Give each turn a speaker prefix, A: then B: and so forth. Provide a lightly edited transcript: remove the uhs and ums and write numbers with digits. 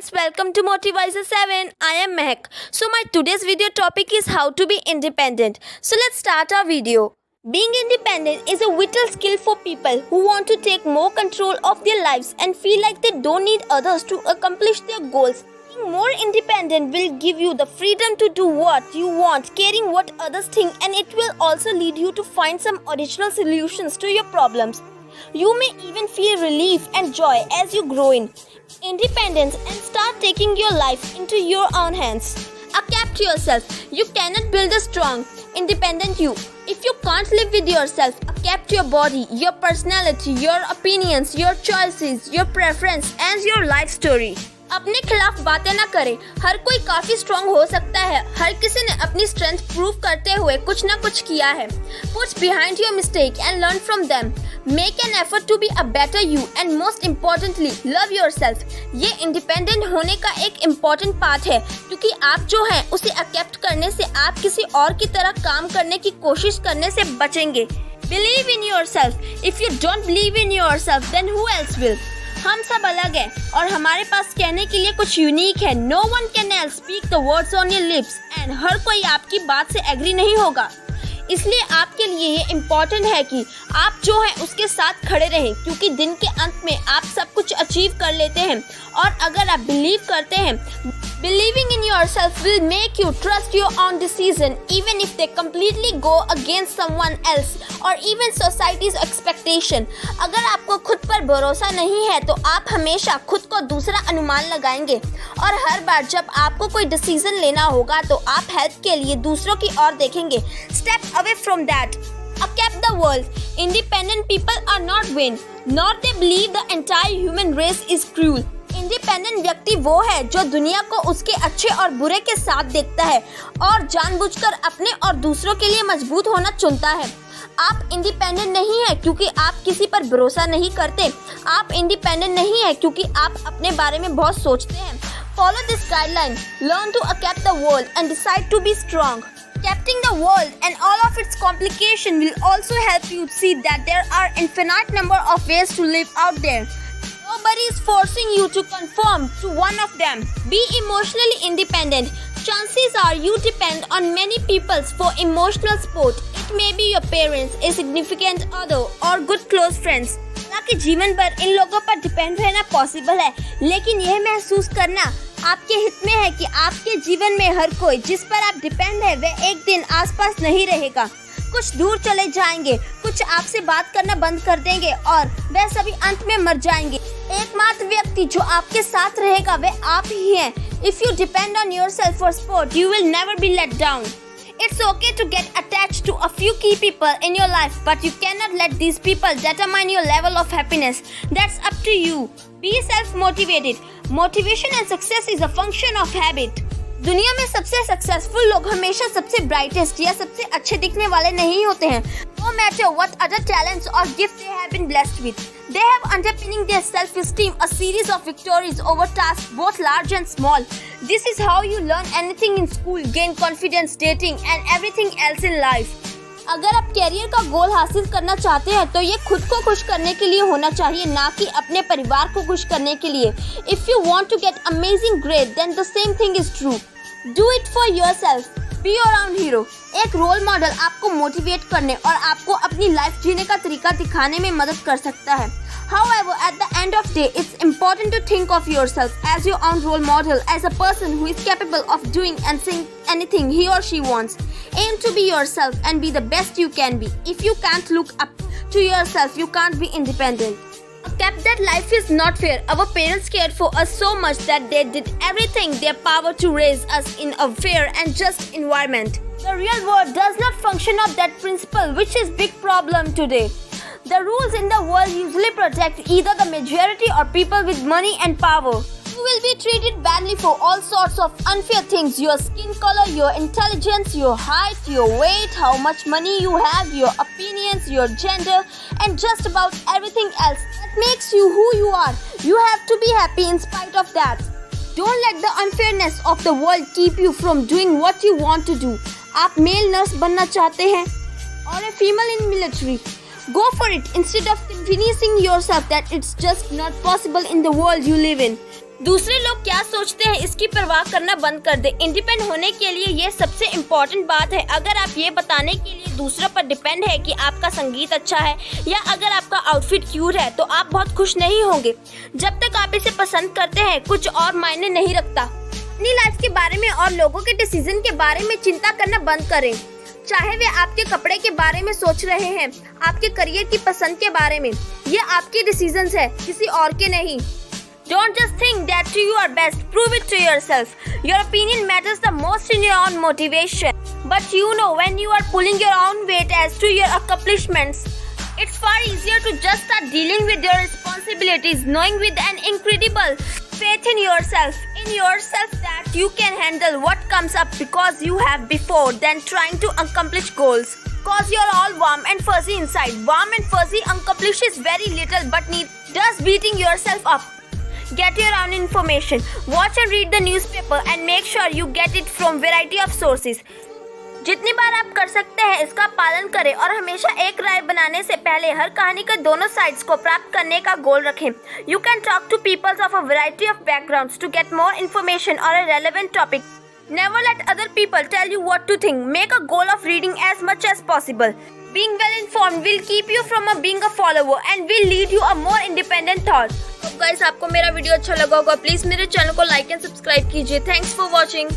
A: friends, welcome to Motivizer 7. I am Mehak. So my today's video topic is how to be independent. So let's start our video. Being independent is a vital skill for people who want to take more control of their lives and feel like they don't need others to accomplish their goals. Being more independent will give you the freedom to do what you want, caring what others think, and it will also lead you to find some original solutions to your problems. You may even feel relief and joy as you grow in independence and start taking your life into your own hands. Adapt to yourself. You cannot build a strong, independent you if you can't live with yourself. Adapt your body, your personality, your opinions, your choices, your preference and your life story. अपने खिलाफ बातें ना करें. हर कोई काफी strong हो सकता है. हर किसी ने अपनी स्ट्रेंथ प्रूव करते हुए कुछ ना कुछ किया है. Put behind your mistake and learn from them. Make an effort to be a better you and most importantly love yourself. ये इंडिपेंडेंट होने का एक इम्पोर्टेंट पार्ट है क्योंकि आप जो हैं उसे एक्सेप्ट करने से आप किसी और की तरह काम करने की कोशिश करने से बचेंगे. Believe in yourself. If you don't believe in yourself, then who else will? हम सब अलग हैं और हमारे पास कहने के लिए कुछ यूनिक है. No one can else speak the words on your lips and हर कोई आपकी बात से एग्री नहीं होगा. इसलिए आपके लिए ये इम्पोर्टेंट है कि आप जो है उसके साथ खड़े रहें क्योंकि दिन के अंत में आप सब कुछ अचीव कर लेते हैं. और अगर आप बिलीव करते हैं, believing in yourself will make you trust your own decision even if they completely go against someone else or even society's expectation. अगर आपको खुद पर भरोसा नहीं है तो आप हमेशा खुद को दूसरा अनुमान लगाएंगे और हर बार जब आपको कोई डिसीजन लेना होगा तो आप हेल्प के लिए दूसरों की ओर देखेंगे. Step away from that. Accept the world. Independent people are not vain, nor they believe the entire human race is cruel. Independent व्यक्ति वो है जो दुनिया को उसके अच्छे और बुरे के साथ देखता है और जानबूझकर अपने और दूसरों के लिए मजबूत होना चुनता है. आप इंडिपेंडेंट नहीं है क्योंकि आप किसी पर भरोसा नहीं करते. आप इंडिपेंडेंट नहीं है क्योंकि आप अपने बारे में बहुत सोचते हैं. Follow this guideline. Learn to accept the world and decide to be strong. Accepting the world and all of its complications will also help you see that there are infinite number of ways to live out there. Nobody is forcing you to conform to one of them. Be emotionally independent. Chances are you depend on many people for emotional support. It may be your parents, a significant other, or good close friends. हालांकि जीवन भर इन लोगों पर depend रहना possible है, लेकिन यह महसूस करना आपके हित में है कि आपके जीवन में हर कोई जिस पर आप डिपेंड है वह एक दिन आसपास नहीं रहेगा. कुछ दूर चले जाएंगे, कुछ आपसे बात करना बंद कर देंगे और वह सभी अंत में मर जाएंगे. एकमात्र व्यक्ति जो आपके साथ रहेगा वह आप ही हैं. If you depend on yourself for support, you will never be let down. It's okay to get attached to a few key people in your life, but you cannot let these people determine your level of happiness. That's up to you. Be self-motivated. Motivation and success is a function of habit. दुनिया में सबसे successful लोग हमेशा सबसे brightest या सबसे अच्छे दिखने वाले नहीं होते हैं. No matter what other talents or gifts they have been blessed with, they have underpinning their self-esteem a series of victories over tasks both large and small. This is how you learn anything in school, gain confidence, dating, and everything else in life. अगर आप career का गोल हासिल करना चाहते हैं तो ये खुद को खुश करने के लिए होना चाहिए, ना कि अपने परिवार को खुश करने के लिए. If you want to get amazing grade, then the same thing is true. Do it for yourself. Be your own hero. एक रोल मॉडल आपको मोटिवेट करने और आपको अपनी लाइफ जीने का तरीका दिखाने में मदद कर सकता है. However, at the end of the day, it's important to think of yourself as your own role model, as a person who is capable of doing and saying anything he or she wants. Aim to be yourself and be the best you can be. If you can't look up to yourself, you can't be independent. Accept that life is not fair. Our parents cared for us so much that they did everything in their power to raise us in a fair and just environment. The real world does not function on that principle, which is big problem today. The rules in the world usually protect either the majority or people with money and power. You will be treated badly for all sorts of unfair things. Your skin color, your intelligence, your height, your weight, how much money you have, your opinions, your gender, and just about everything else that makes you who you are. You have to be happy in spite of that. Don't let the unfairness of the world keep you from doing what you want to do. आप male nurse बनना चाहते हैं or a female in military? Go for it instead of convincing yourself that it's just not possible in the world you live in. दूसरे लोग क्या सोचते हैं इसकी परवाह करना बंद कर दे। इंडिपेंडेंट होने के लिए ये सबसे इम्पोर्टेंट बात है। अगर आप ये बताने के लिए दूसरों पर डिपेंड है कि आपका संगीत अच्छा है या अगर आपका आउटफिट क्यूट है तो आप बहुत खुश नहीं होंगे। जब तक आप इसे पसंद करते हैं कुछ और मायने नहीं रखता। अपनी लाइफ के बारे में और लोगों के डिसीजन के बारे में चिंता करना बंद करें। चाहे वे आपके कपड़े के बारे में सोच रहे हैं, आपके करियर की पसंद के बारे में, ये आपके डिसीजंस है, किसी और के नहीं। Don't just think that you are best. Prove it to yourself. Your opinion matters the most in your own motivation. But you know when you are pulling your own weight as to your accomplishments, it's far easier to just start dealing with your responsibilities, knowing with an incredible faith in yourself that you can handle what comes up because you have before than trying to accomplish goals. Cause you're all warm and fuzzy inside. Warm and fuzzy accomplishes very little but does beating yourself up. Get your own information. Watch and read the newspaper and make sure you get it from variety of sources. जितनी बार आप कर सकते हैं इसका पालन करें और हमेशा एक राय बनाने से पहले हर कहानी के दोनों साइड्स को प्राप्त करने का गोल रखें. You can talk to people of a variety of backgrounds to get more information on a relevant topic. Never let other people tell you what to think. Make a goal of reading as much as possible. Being well informed will keep you from being a follower and will lead you a more independent thought. Guys आपको मेरा video अच्छा लगा होगा please मेरे channel को like and subscribe कीजिए. Thanks for watching.